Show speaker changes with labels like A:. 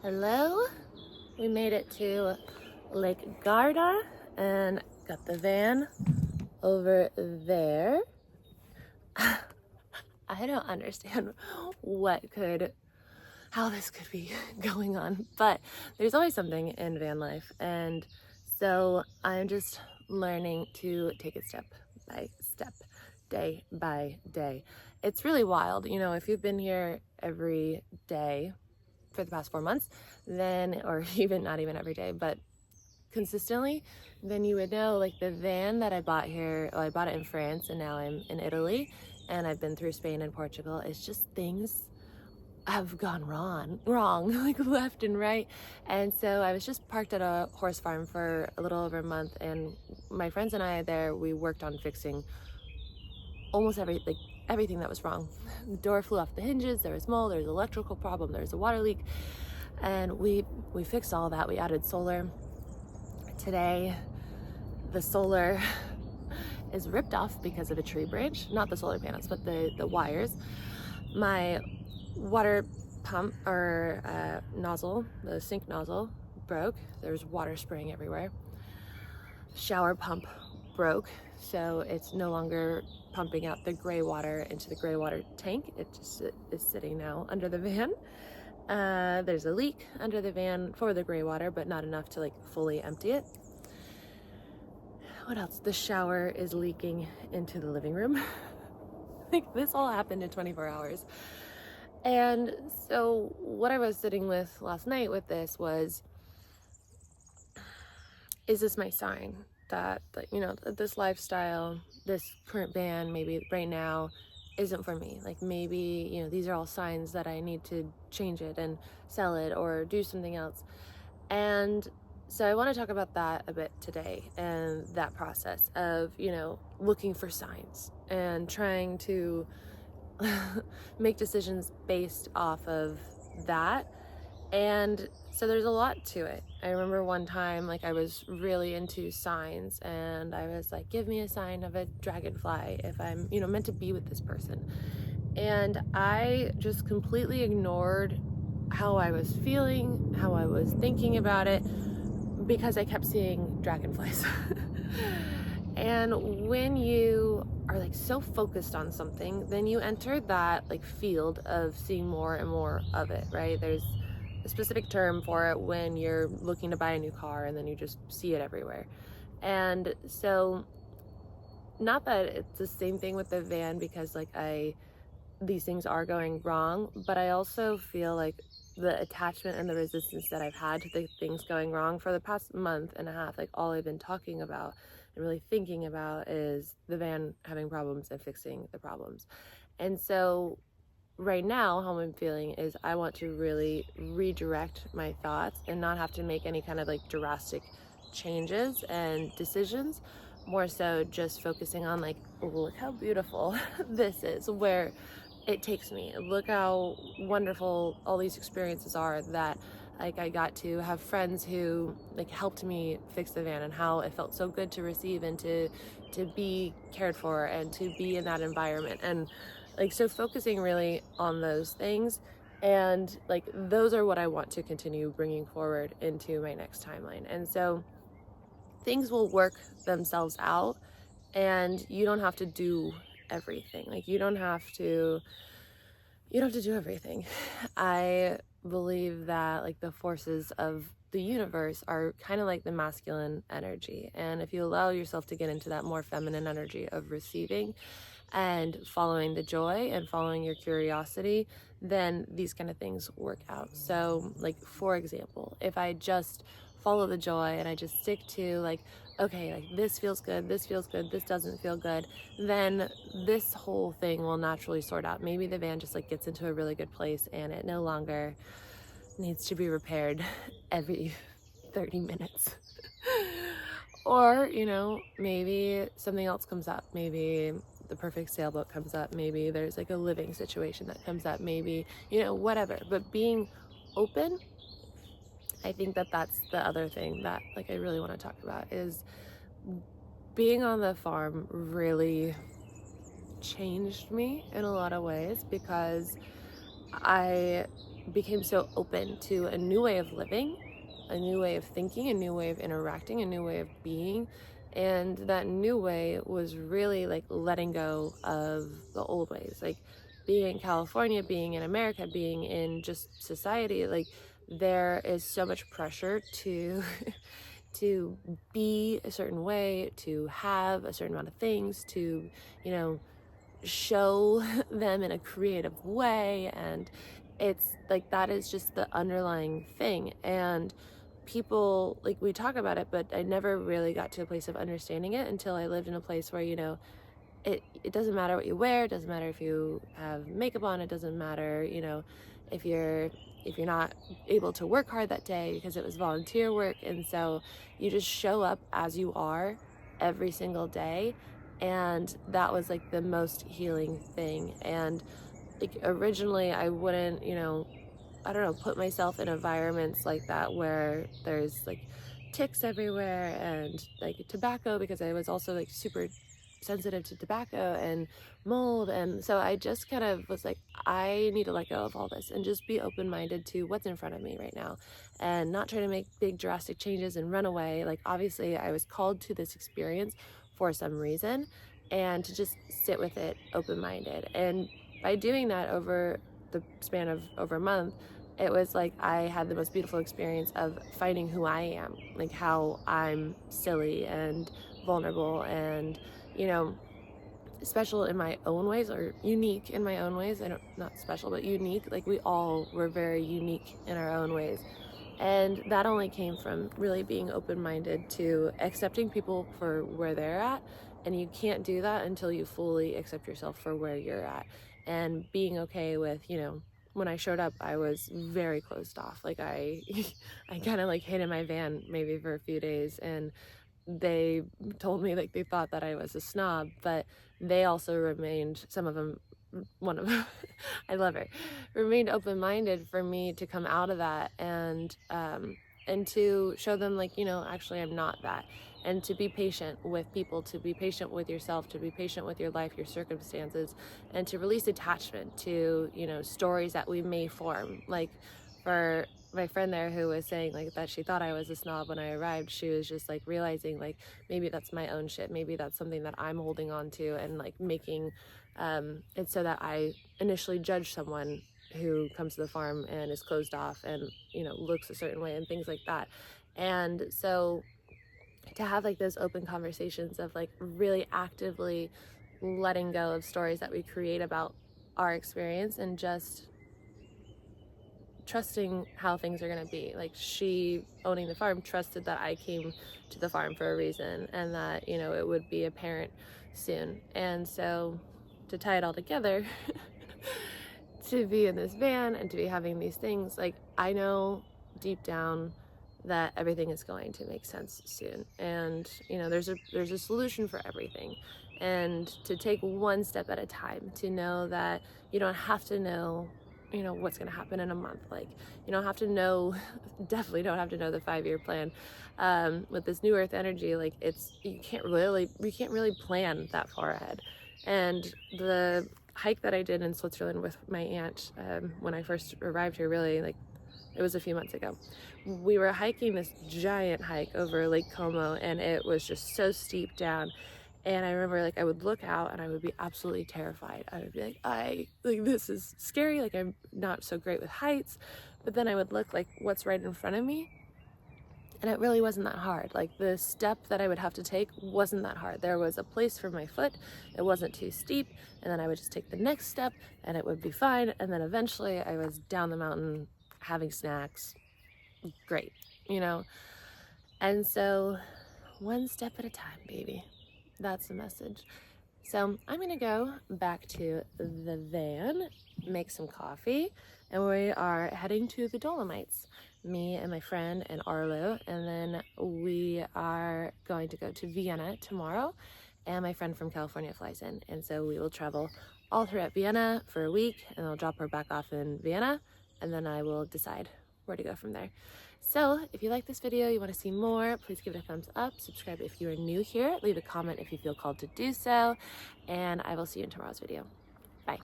A: Hello, we made it to Lake Garda and got the van over there. I don't understand how this could be going on, but there's always something in van life, and so I'm just learning to take it step by step, day by day. It's really wild, if you've been here every day for the past 4 months, then, or even not even every day, but consistently, then you would know, like, the van that I bought here, I bought it in France and now I'm in Italy and I've been through Spain and Portugal. It's just things have gone wrong, like left and right. And so I was just parked at a horse farm for a little over a month, and my friends and I there, we worked on fixing almost everything that was wrong. The door flew off the hinges, there was mold, there was an electrical problem, there was a water leak, and we fixed all that. We added solar. Today the solar is ripped off because of a tree branch, not the solar panels but the wires. My water pump or nozzle, the sink nozzle, broke. There's water spraying everywhere. Shower pump broke, so it's no longer pumping out the gray water into the gray water tank. It just is sitting now under the van. There's a leak under the van for the gray water, but not enough to like fully empty it. What else? The shower is leaking into the living room. Like, this all happened in 24 hours. And so what I was sitting with last night with this was, is this my sign that, this lifestyle, this current band, maybe right now, isn't for me? Like, maybe, these are all signs that I need to change it and sell it or do something else. And so I want to talk about that a bit today, and that process of, looking for signs and trying to make decisions based off of that. And so there's a lot to it. I remember one time, like, I was really into signs, and I was like, give me a sign of a dragonfly if I'm, meant to be with this person. And I just completely ignored how I was feeling, how I was thinking about it, because I kept seeing dragonflies. And when you are like so focused on something, then you enter that like field of seeing more and more of it, right? There's a specific term for it when you're looking to buy a new car and then you just see it everywhere. And so, not that it's the same thing with the van, because like these things are going wrong, but I also feel like the attachment and the resistance that I've had to the things going wrong for the past month and a half, like, all I've been talking about and really thinking about is the van having problems and fixing the problems. And so right now, how I'm feeling is I want to really redirect my thoughts and not have to make any kind of like drastic changes and decisions, more so just focusing on like, oh, look how beautiful this is, where it takes me. Look how wonderful all these experiences are, that like I got to have friends who like helped me fix the van, and how it felt so good to receive and to be cared for and to be in that environment. And like, so focusing really on those things, and like those are what I want to continue bringing forward into my next timeline. And so things will work themselves out, and you don't have to do everything. Like, you don't have to do everything. I believe that like the forces of the universe are kind of like the masculine energy, and if you allow yourself to get into that more feminine energy of receiving and following the joy and following your curiosity, then these kind of things work out. So like, for example, if I just follow the joy and I just stick to like, okay, like this feels good, this doesn't feel good, then this whole thing will naturally sort out. Maybe the van just like gets into a really good place and it no longer needs to be repaired every 30 minutes. Or, maybe something else comes up. Maybe the perfect sailboat comes up. Maybe there's like a living situation that comes up. Maybe, whatever. But being open, I think that that's the other thing that like I really want to talk about, is being on the farm really changed me in a lot of ways, because I became so open to a new way of living, a new way of thinking, a new way of interacting, a new way of being. And that new way was really like letting go of the old ways. Like being in California, being in America, being in just society, like there is so much pressure to to be a certain way, to have a certain amount of things, to, you know, show them in a creative way. And it's like that is just the underlying thing. And people, like, we talk about it, but I never really got to a place of understanding it until I lived in a place where, you know, it doesn't matter what you wear, it doesn't matter if you have makeup on, it doesn't matter, you know, if you're not able to work hard that day because it was volunteer work. And so you just show up as you are every single day. And that was like the most healing thing. And like originally I wouldn't, you know, I don't know, put myself in environments like that where there's like ticks everywhere and like tobacco, because I was also like super sensitive to tobacco and mold. And so I just kind of was like, I need to let go of all this and just be open-minded to what's in front of me right now and not try to make big drastic changes and run away. Like obviously I was called to this experience for some reason, and to just sit with it open-minded. And by doing that over the span of over a month, it was like I had the most beautiful experience of finding who I am, like how I'm silly and vulnerable and, you know, special in my own ways, or unique in my own ways. I don't, not special, but unique. Like we all were very unique in our own ways. And that only came from really being open-minded to accepting people for where they're at. And you can't do that until you fully accept yourself for where you're at. And being okay with, you know, when I showed up, I was very closed off. Like I, I kind of like hid in my van maybe for a few days, and they told me like they thought that I was a snob, but they also remained, some of them, one of them, I love her, remained open-minded for me to come out of that, and to show them like, you know, actually I'm not that. And to be patient with people, to be patient with yourself, to be patient with your life, your circumstances, and to release attachment to, you know, stories that we may form. Like for my friend there who was saying like that she thought I was a snob when I arrived, she was just like realizing like maybe that's my own shit, maybe that's something that I'm holding on to, and like making it so that I initially judge someone who comes to the farm and is closed off and, you know, looks a certain way and things like that. And so to have like those open conversations of like really actively letting go of stories that we create about our experience and just trusting how things are going to be. Like she, owning the farm, trusted that I came to the farm for a reason and that, you know, it would be apparent soon. And so to tie it all together, to be in this van and to be having these things, like I know deep down that everything is going to make sense soon. And, you know, there's a solution for everything. And to take one step at a time, to know that you don't have to know, you know, what's going to happen in a month. Like you don't have to know, definitely don't have to know the 5-year plan. With this new earth energy, like you can't really plan that far ahead. And the hike that I did in Switzerland with my aunt, when I first arrived here, really, like it was a few months ago, we were hiking this giant hike over Lake Como, and it was just so steep down. And I remember like I would look out and I would be absolutely terrified. I would be like this is scary, like I'm not so great with heights. But then I would look like what's right in front of me, and it really wasn't that hard. Like the step that I would have to take wasn't that hard. There was a place for my foot, it wasn't too steep, and then I would just take the next step and it would be fine. And then eventually I was down the mountain having snacks. Great, you know? And so one step at a time, baby. That's the message. So I'm gonna go back to the van, make some coffee, and we are heading to the Dolomites, me and my friend and Arlo. And then we are going to go to Vienna tomorrow, and my friend from California flies in. And so we will travel all throughout Vienna for a week, and I'll drop her back off in Vienna, and then I will decide where to go from there. So if you like this video, you want to see more, please give it a thumbs up, subscribe if you are new here, leave a comment if you feel called to do so, and I will see you in tomorrow's video.